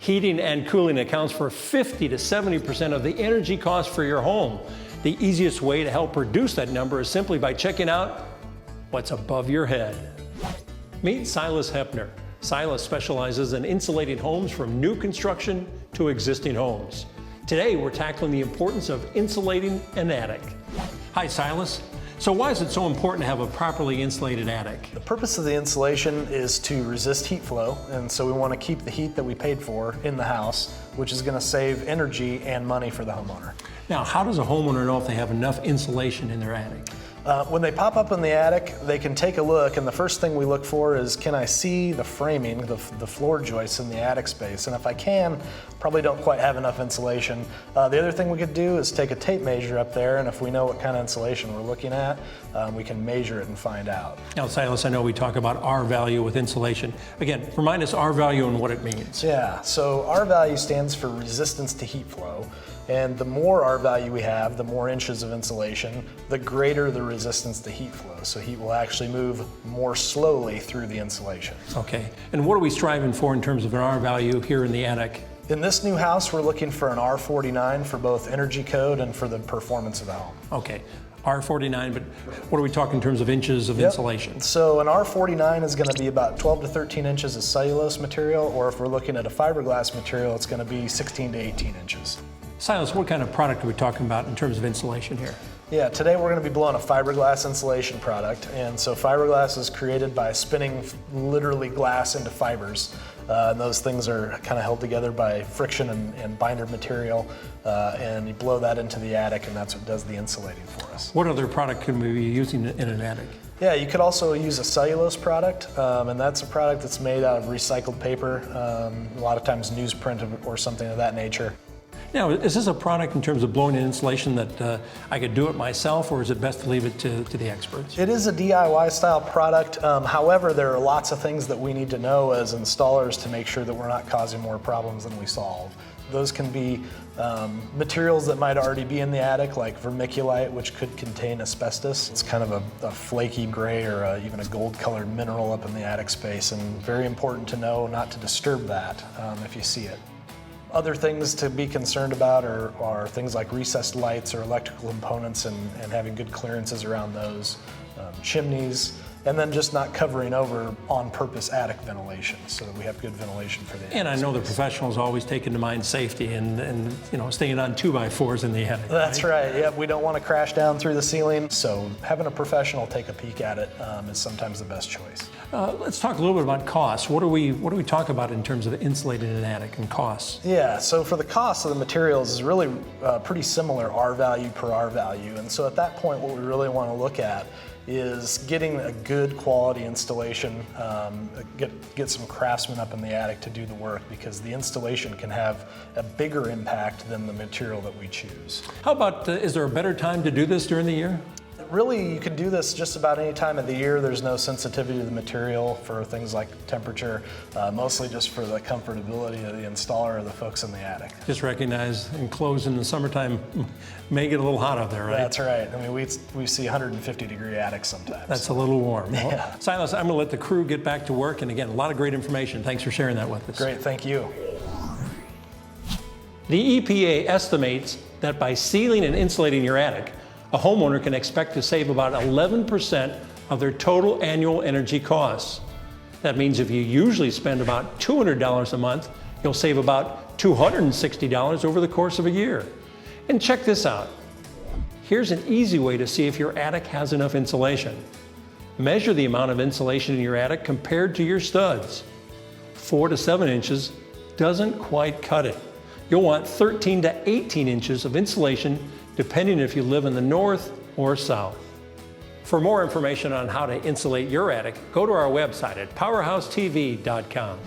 Heating and cooling accounts for 50 to 70% of the energy cost for your home. The easiest way to help reduce that number is simply by checking out what's above your head. Meet Silas Hepner. Silas specializes in insulating homes from new construction to existing homes. Today, we're tackling the importance of insulating an attic. Hi, Silas. So why is it so important to have a properly insulated attic? The purpose of the insulation is to resist heat flow, and so we want to keep the heat that we paid for in the house, which is going to save energy and money for the homeowner. Now, how does a homeowner know if they have enough insulation in their attic? When they pop up in the attic, they can take a look, and the first thing we look for is, can I see the framing, the floor joists in the attic space? And if I can, probably don't quite have enough insulation. The other thing we could do is take a tape measure up there, and if we know what kind of insulation we're looking at, we can measure it and find out. Now, Silas, I know we talk about R value with insulation. Again, remind us R value and what it means. Yeah, so R value stands for resistance to heat flow. And the more R value we have, the more inches of insulation, the greater the resistance to heat flow. So heat will actually move more slowly through the insulation. Okay, and what are we striving for in terms of an R value here in the attic? In this new house, we're looking for an R49 for both energy code and for the performance of the home. Okay, R49, but what are we talking in terms of inches of insulation? So an R49 is going to be about 12 to 13 inches of cellulose material, or if we're looking at a fiberglass material, it's going to be 16 to 18 inches. Silas, what kind of product are we talking about in terms of insulation here? Yeah, today we're going to be blowing a fiberglass insulation product, and so fiberglass is created by spinning literally glass into fibers. And those things are kind of held together by friction and binder material, and you blow that into the attic, and that's what does the insulating for us. What other product can we be using in an attic? Yeah, you could also use a cellulose product, and that's a product that's made out of recycled paper, a lot of times newsprint or something of that nature. Now, is this a product in terms of blowing in insulation that I could do it myself, or is it best to leave it to the experts? It is a DIY style product. However, there are lots of things that we need to know as installers to make sure that we're not causing more problems than we solve. Those can be materials that might already be in the attic, like vermiculite, which could contain asbestos. It's kind of a flaky gray or even a gold-colored mineral up in the attic space, and very important to know not to disturb that if you see it. Other things to be concerned about are things like recessed lights or electrical components and having good clearances around those, chimneys, and then just not covering over on-purpose attic ventilation so that we have good ventilation for the attic. And I know the professionals always take into mind safety and you know, staying on 2x4s in the attic. That's right. Yep, we don't want to crash down through the ceiling, so having a professional take a peek at it is sometimes the best choice. Let's talk a little bit about costs. What do we talk about in terms of insulating an attic and costs? Yeah, so for the cost of the materials is really pretty similar R value per R value, and so at that point what we really want to look at is getting a good quality installation, get some craftsmen up in the attic to do the work, because the installation can have a bigger impact than the material that we choose. How about, is there a better time to do this during the year? Really, you can do this just about any time of the year. There's no sensitivity to the material for things like temperature, mostly just for the comfortability of the installer or the folks in the attic. Just recognize enclosed in the summertime may get a little hot out there, right? That's right. I mean, we see 150-degree attics sometimes. That's a little warm. Well, yeah. Silas, I'm going to let the crew get back to work, and again, a lot of great information. Thanks for sharing that with us. Great, thank you. The EPA estimates that by sealing and insulating your attic, a homeowner can expect to save about 11% of their total annual energy costs. That means if you usually spend about $200 a month, you'll save about $260 over the course of a year. And check this out. Here's an easy way to see if your attic has enough insulation. Measure the amount of insulation in your attic compared to your studs. 4 to 7 inches doesn't quite cut it. You'll want 13 to 18 inches of insulation depending if you live in the north or south. For more information on how to insulate your attic, go to our website at powerhousetv.com.